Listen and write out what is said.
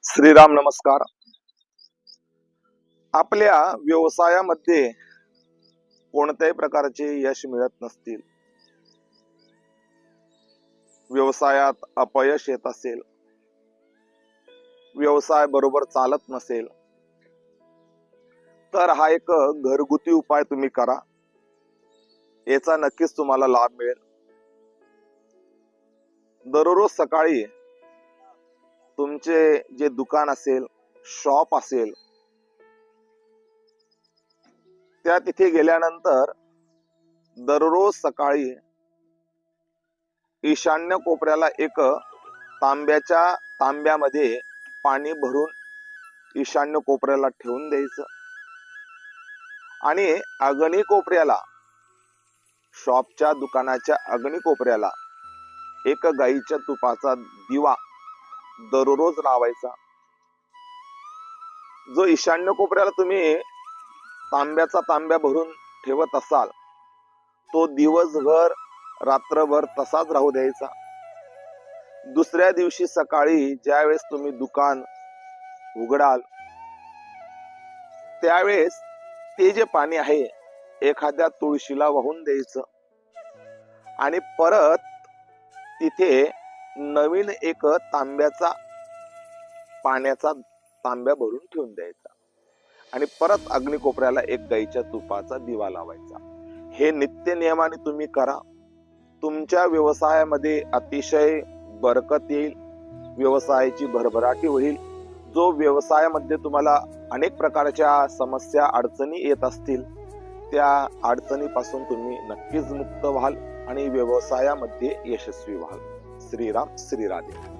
श्रीराम नमस्कार. आपल्या व्यवसायामध्ये कोणत्याही प्रकारचे यश मिळत नसतील, व्यवसायात अपयश येत असेल, व्यवसाय बरोबर चालत नसेल, तर हा एक घरगुती उपाय तुम्ही करा. याचा नक्कीच तुम्हाला लाभ मिळेल. दररोज सकाळी तुमचे जे दुकान असेल, शॉप असेल, त्या तिथे गेल्यानंतर दररोज सकाळी ईशान्य कोपऱ्याला एक तांब्यामध्ये पाणी भरून ईशान्य कोपऱ्याला ठेवून द्यायचं आणि अग्नी कोपऱ्याला, शॉपच्या दुकानाच्या अग्नी कोपऱ्याला एक गाईच्या तुपाचा दिवा दररोज लावायचा. जो ईशान्य कोपऱ्याला तुम्ही तांब्या भरून ठेवत असाल, तो दिवसभर रात्रभर तसाच राहू द्यायचा. दुसऱ्या दिवशी सकाळी ज्यावेळेस तुम्ही दुकान उघडाल, त्यावेळेस ते जे पाणी आहे एखाद्या तुळशीला वाहून द्यायचं आणि परत तिथे नवीन एक तांब्याचा पाण्याचा तांब्या भरून ठेवून द्यायचा आणि परत अग्नी कोपऱ्याला एक गाईच्या तुपाचा दिवा लावायचा. हे नित्य नियमाने तुम्ही करा. तुमच्या व्यवसायामध्ये अतिशय बरकत येईल, व्यवसायाची भरभराटी होईल. जो व्यवसायामध्ये तुम्हाला अनेक प्रकारच्या समस्या अडचणी येत असतील, त्या अडचणीपासून तुम्ही नक्कीच मुक्त व्हाल आणि व्यवसायामध्ये यशस्वी व्हाल. श्रीराम, श्री राधे.